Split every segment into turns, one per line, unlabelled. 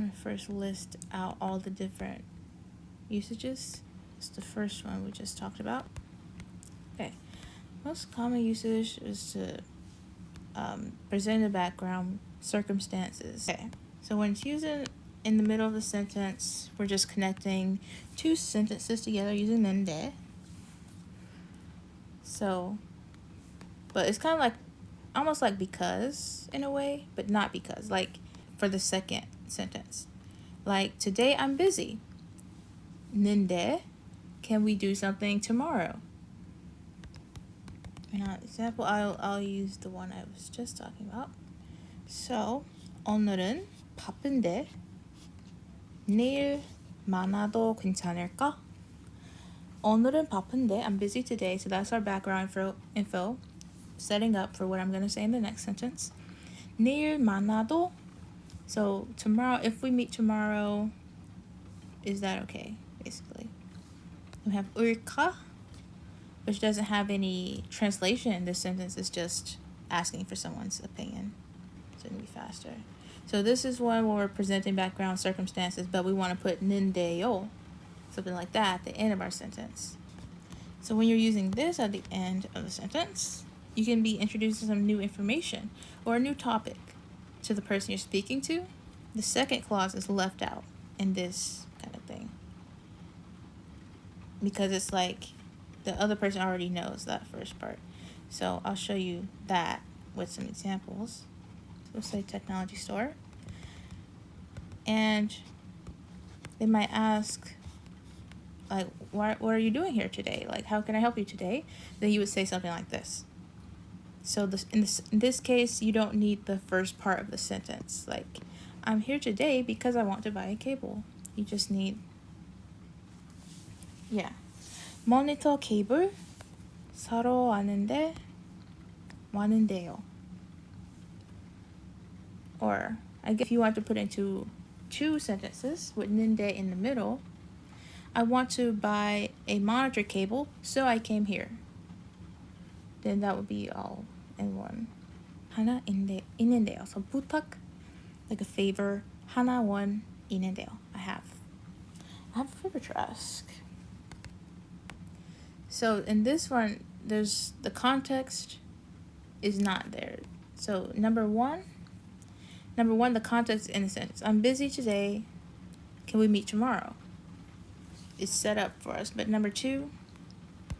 going to first list out all the different usages. It's the first one we just talked about. Okay. Most common usage is to present in the background circumstances. Okay. So when it's used in the middle of the sentence, we're just connecting two sentences together using nende. So, but it's kind of like, almost like because in a way, but not because. Like for the second sentence. Like, today I'm busy. Nende, can we do something tomorrow? And an example, I'll use the one I was just talking about. So, 오늘은 바쁜데 내일 많아도 괜찮을까? 오늘은 바쁜데, I'm busy today, so that's our background info, setting up for what I'm going to say in the next sentence. 내일 많아도, so tomorrow, if we meet tomorrow, is that okay, basically? We have 울까, which doesn't have any translation in this sentence. It's just asking for someone's opinion. So it's going to be faster. So this is one where we're presenting background circumstances, but we want to put nindeyo, something like that, at the end of our sentence. So when you're using this at the end of the sentence, you can be introducing some new information or a new topic to the person you're speaking to. The second clause is left out in this kind of thing, because it's like the other person already knows that first part. So I'll show you that with some examples. So we'll say technology store. And they might ask, like, what are you doing here today? Like, how can I help you today? Then you would say something like this. So in this case, you don't need the first part of the sentence. Like, I'm here today because I want to buy a cable. You just need, 모니터 케이블 사러 왔는데요. Or, I guess if you want to put into two sentences with ninde in the middle, I want to buy a monitor cable, so I came here. Then that would be all in one. 하나 있는데요. So 부탁, like a favor. 하나 원 있는데요. I have a favor to ask. So in this one, there's the context is not there. So number one, the context in a sentence. I'm busy today. Can we meet tomorrow? It's set up for us. But number two,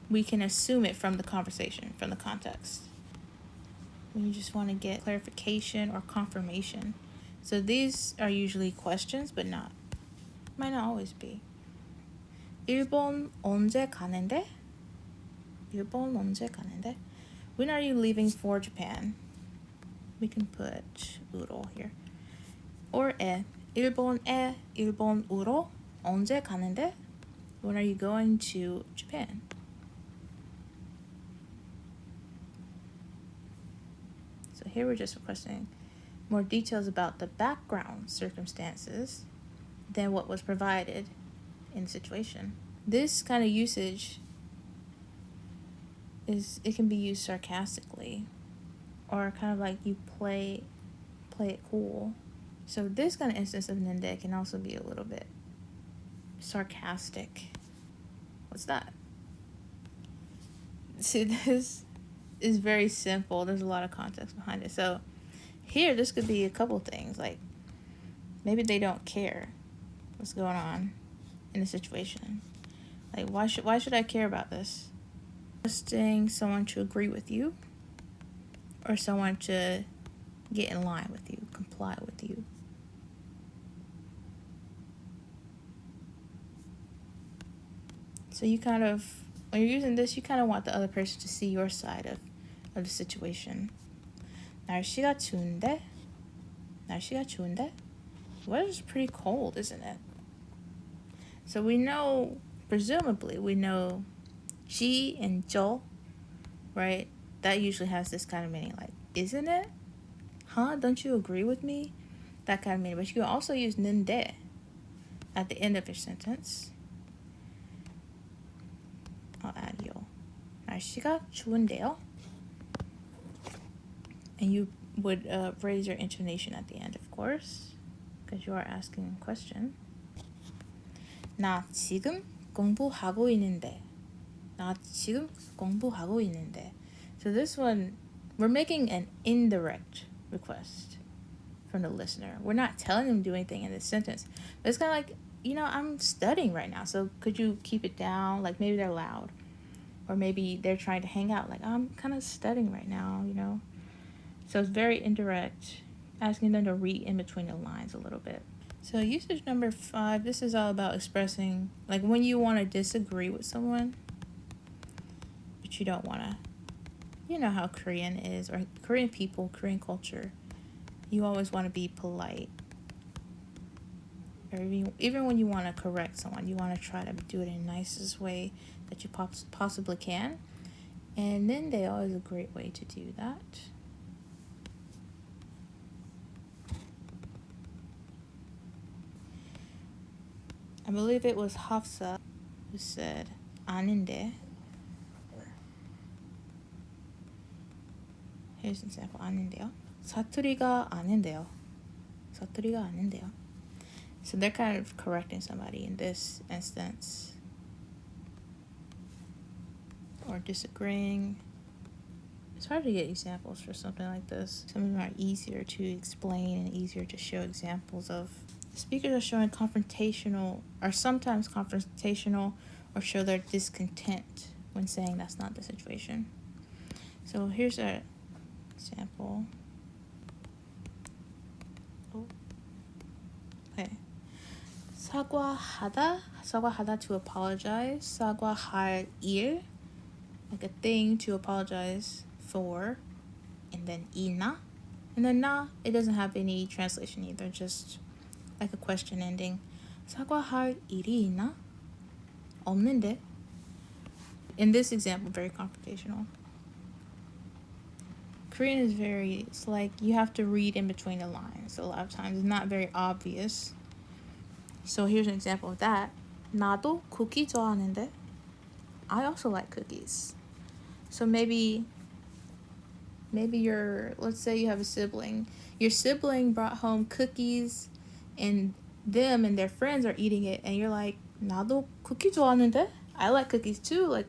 we can assume it from the conversation, from the context. When you just want to get clarification or confirmation. So these are usually questions, but might not always be. 일본 언제 가는데? 일본 언제 가는데? When are you leaving for Japan? We can put 우로 here. Or 일본으로 언제 가는데? When are you going to Japan? So here we're just requesting more details about the background circumstances than what was provided in the situation. This kind of usage it can be used sarcastically, or kind of like you play it cool. So this kind of instance of ninde can also be a little bit sarcastic. What's that? See, this is very simple. There's a lot of context behind it. So here, this could be a couple things. Like, maybe they don't care what's going on in the situation. Like, why should I care about this? Requesting someone to agree with you, or someone to get in line with you, comply with you. So you kind of, when you're using this, you kind of want the other person to see your side of the situation. 날씨가 추운데? Weather is pretty cold, isn't it? So we know, presumably, G and Jo, right? That usually has this kind of meaning, like, isn't it? Huh? Don't you agree with me? That kind of meaning. But you can also use ninde at the end of your sentence. I'll add yo. 날씨가 추운데요. And you would raise your intonation at the end, of course. because you are asking a question. 나 지금 공부하고 있는데. 나 지금 공부하고 있는데. So this one, we're making an indirect request from the listener. We're not telling them to do anything in this sentence. But it's kind of like, I'm studying right now, so could you keep it down? Like maybe they're loud. Or maybe they're trying to hang out. Like, I'm kind of studying right now, So it's very indirect, asking them to read in between the lines a little bit. So usage number 5, this is all about expressing, like when you want to disagree with someone, but you don't want to, you know how Korean is, or Korean people, Korean culture, you always want to be polite. Or even when you want to correct someone, you want to try to do it in the nicest way that you possibly can. And then they is a great way to do that. I believe it was Hafsa who said 아닌데. Here's an example. 아닌데요. 사투리가 아닌데요. 사투리가 아닌데요. So they're kind of correcting somebody in this instance. Or disagreeing. It's hard to get examples for something like this. Some of them are easier to explain and easier to show examples of. Speakers are showing confrontational, or sometimes confrontational, or show their discontent when saying that's not the situation. So here's an example. Okay. 사과하다 to apologize. 사과할 일, like a thing to apologize for. And then 이나. And then 나, it doesn't have any translation either, just like a question ending. 사과할 일이 있나? 없는데. In this example, very confrontational. Korean is it's like you have to read in between the lines. A lot of times it's not very obvious. So here's an example of that. 나도 쿠키 좋아하는데. I also like cookies. So maybe let's say you have a sibling. Your sibling brought home cookies and them and their friends are eating it, and you're like, 나도 쿠키 좋아하는데? I like cookies too. Like,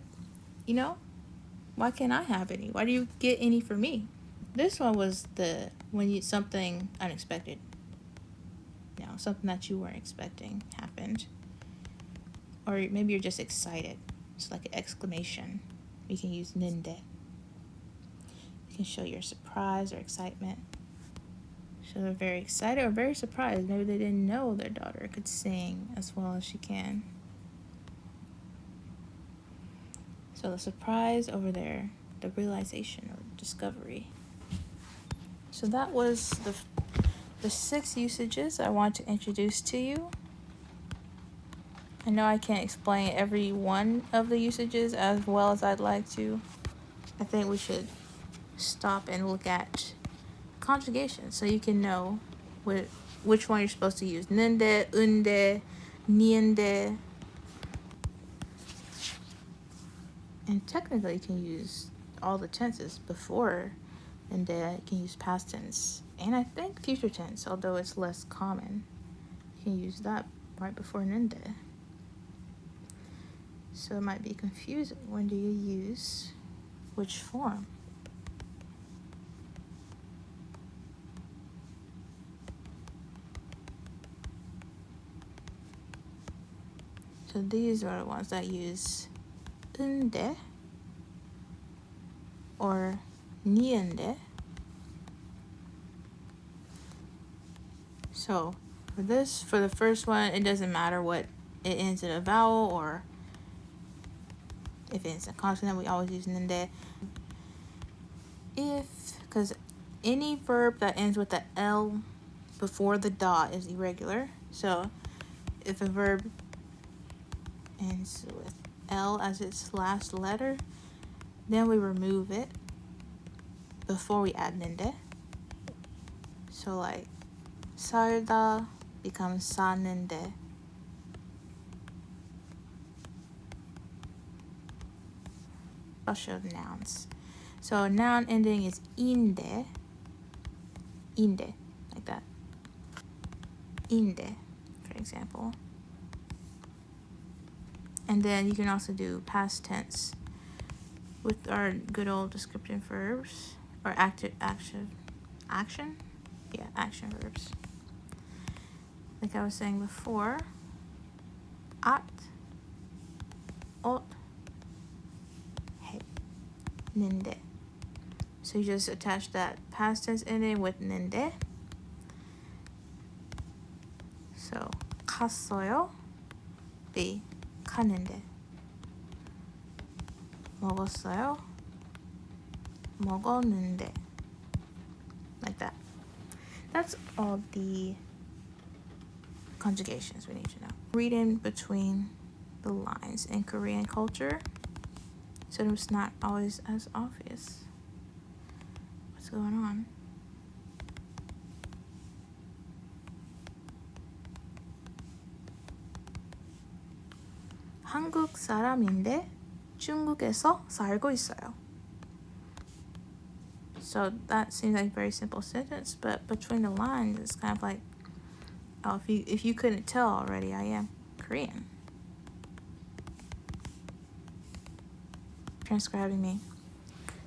why can't I have any? Why do you get any for me? This one was something unexpected. Something that you weren't expecting happened. Or maybe you're just excited. It's like an exclamation. You can use ninde. You can show your surprise or excitement. So they're very excited or very surprised. Maybe they didn't know their daughter could sing as well as she can. So the surprise over there, the realization or discovery. So that was the 6 usages I want to introduce to you. I know I can't explain every one of the usages as well as I'd like to. I think we should stop and look at conjugation so you can know which one you're supposed to use. Ninde, unde, niende. And technically you can use all the tenses before ninde. You can use past tense. And I think future tense, although it's less common. You can use that right before ninde. So it might be confusing. When do you use which form? So these are the ones that use unde or niende. So for the first one, it doesn't matter what it ends in a vowel or if it's a consonant, we always use ninde. Because any verb that ends with the L before the dot is irregular. So if a verb ends with L as its last letter, then we remove it before we add ninde. So like 살다 becomes 사는데. I'll show the nouns. So noun ending is inde, like that. inde, for example. And then you can also do past tense with our good old descriptive verbs or action. Yeah, action verbs. Like I was saying before, at, ot, 했는데. So you just attach that past tense ending with 는데. So 갔어요 be 가는데. 먹었어요 먹었는데. Like that. That's all the conjugations we need to know. Read in between the lines in Korean culture, so it's not always as obvious what's going on. 한국 사람인데 중국에서 살고 있어요. So that seems like a very simple sentence, but between the lines, it's kind of like, oh, if you couldn't tell already, I am Korean. Transcribing me.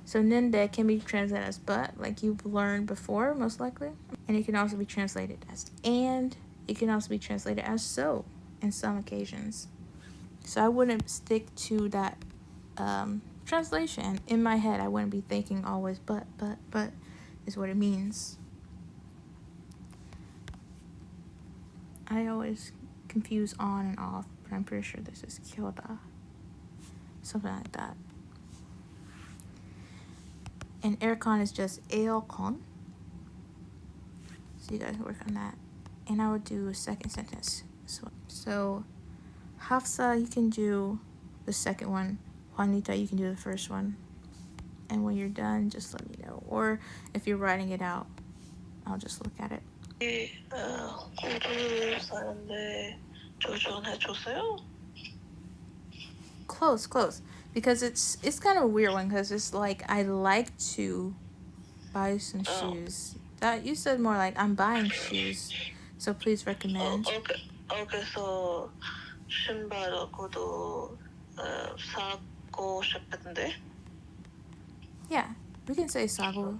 So ninde can be translated as but, like you've learned before, most likely. And it can also be translated as and. It can also be translated as so in some occasions. So I wouldn't stick to that translation. In my head, I wouldn't be thinking always but is what it means. I always confuse on and off, but I'm pretty sure this is kyoda. Something like that. And aircon is just aircon. So you guys work on that. And I would do a second sentence. So Hafsa, you can do the second one. Juanita, you can do the first one. And when you're done, just let me know. Or if you're writing it out, I'll just look at it.
꿀을 사는데 조전해줬어요?
Close. Because it's kind of a weird one, because it's like, I like to buy some shoes. That you said more like, I'm buying shoes. So please recommend.
그래서 신발 구두 사고 싶은데.
Yeah, we can say 사고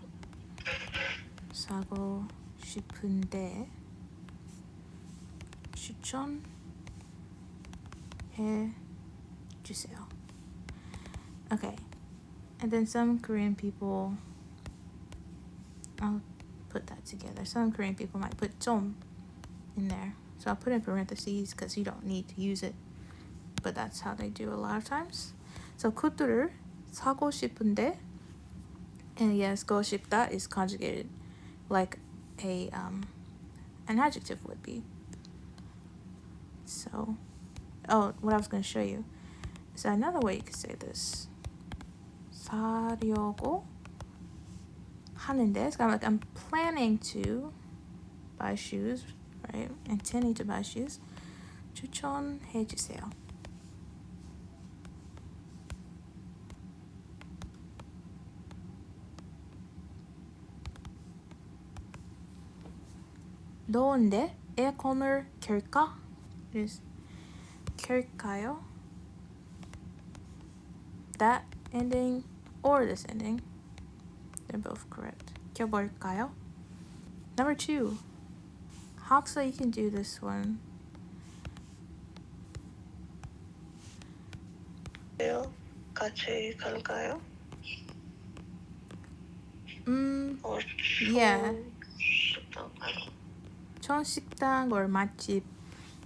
싶은데 추천해 주세요. Okay, and then some Korean people, I'll put that together. Some Korean people might put 좀 in there. So I'll put in parentheses because you don't need to use it. But that's how they do a lot of times. So 구두를 사고 싶은데, and yes, 고 싶다 is conjugated like an adjective would be. So, what I was going to show you is another way you could say this. 사려고 하는데, it's kind of like I'm planning to buy shoes, right? Intending to buy shoes. 추천해 주세요. 더운데 에어컨을 켤까? Is 켤까요? That ending or this ending, they're both correct. 켜볼까요? Number 2. Hafsa, you can do this one.
같이 갈까요?
Yeah. 식당 or 맛집.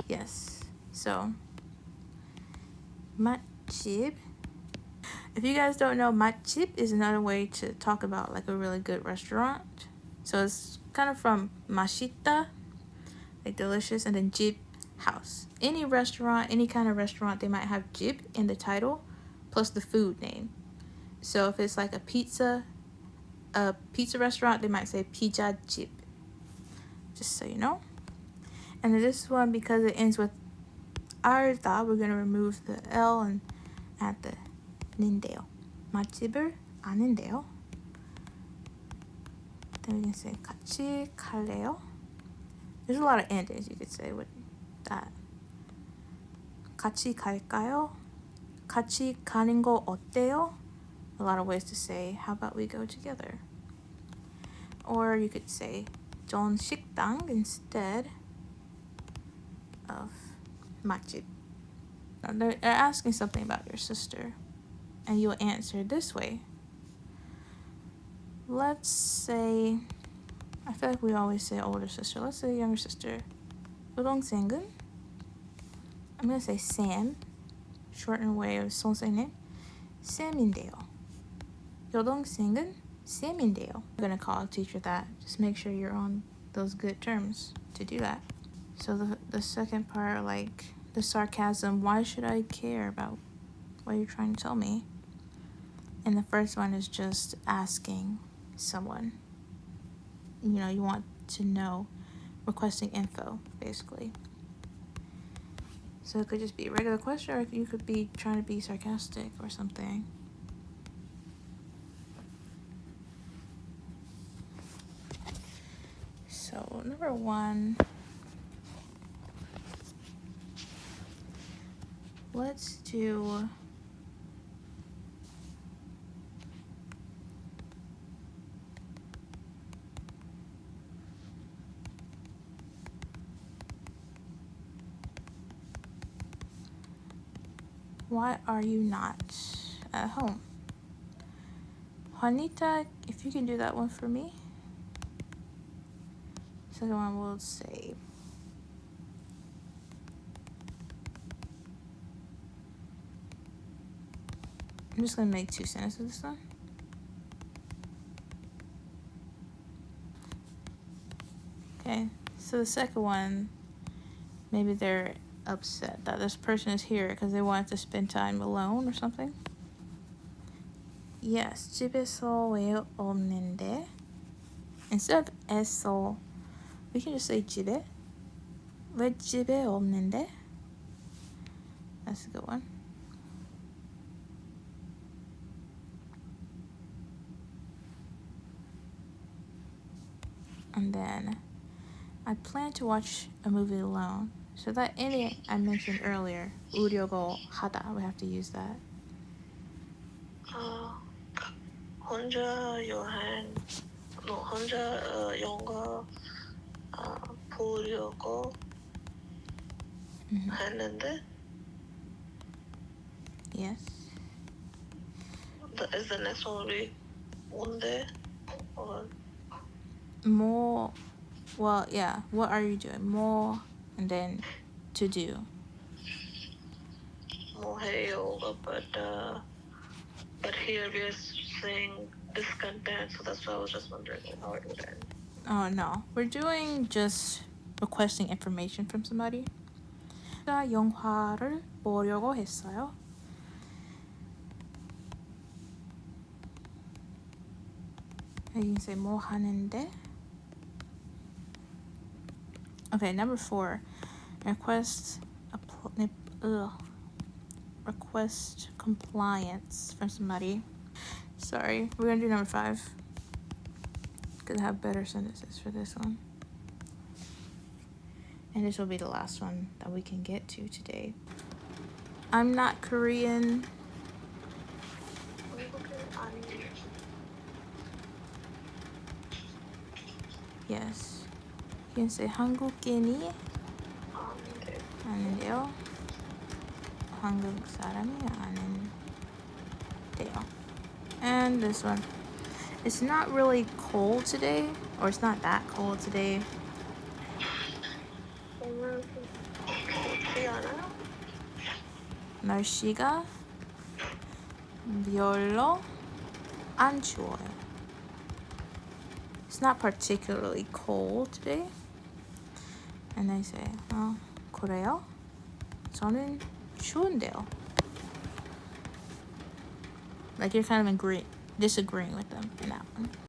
Yes. So, 맛집. If you guys don't know, 맛집 is another way to talk about like a really good restaurant. So it's kind of from 맛있다, like delicious, and then 집, house. Any restaurant, any kind of restaurant, they might have 집 in the title plus the food name. So if it's like a pizza restaurant, they might say 피자집. Just so you know. And then this one, because it ends with 알다, we're going to remove the L and add the 는데요. 맛집을 아는데요. Then we can say 같이 갈래요? There's a lot of endings you could say with that. 같이 갈까요? 같이 가는 거 어때요? A lot of ways to say, how about we go together? Or you could say, 좋은 식당 instead of 맛집. They're asking something about your sister, and you'll answer this way. Let's say, I feel like we always say older sister. Let's say younger sister. 여동생은? I'm going to say Sam, shortened way of 선생님. Sam인데요. 여동생은 Sam인데요. I'm going to call a teacher that. Just make sure you're on those good terms to do that. So the second part, like the sarcasm, why should I care about what you're trying to tell me? And the first one is just asking someone. You know, you want to know, requesting info, basically. So it could just be a regular question, or you could be trying to be sarcastic or something. So number 1, let's do why are you not at home? Juanita, if you can do that one for me. Second one will say, I'm just going to make 2 sentences this time. Okay, so the second one, maybe they're upset that this person is here because they wanted to spend time alone or something. Yes, 집에서 왜 없는데? Instead of 에서, we can just say 집에. 왜 집에 없는데? That's a good one. And then, I plan to watch a movie alone. So that ending I mentioned earlier, 우려고 하다, we have to use that.
혼자 여행, 혼자 영화 보려고 했는데.
Yes.
Is the next one be one day or
More, well, yeah, what are you doing? More, and then to do.
more 해요, but here we are saying discontent, so that's why I was just wondering how it would end.
Oh no, we're doing just requesting information from somebody. 영화를 보려고 했어요. You can say 뭐 하는데? Okay, number 4. Request compliance from somebody. Sorry, we're gonna do number 5 because I have better sentences for this one. And this will be the last one that we can get to today. I'm not Korean. Yes. You can say 한국인이 아닌데요. 한국 사람이 아닌데요. And this one. It's not really cold today, or it's not that cold today. 날씨가 별로 안 추워요. It's not particularly cold today. And they say, 그래요? 저는 추운데요. Like you're kind of disagreeing with them in that one.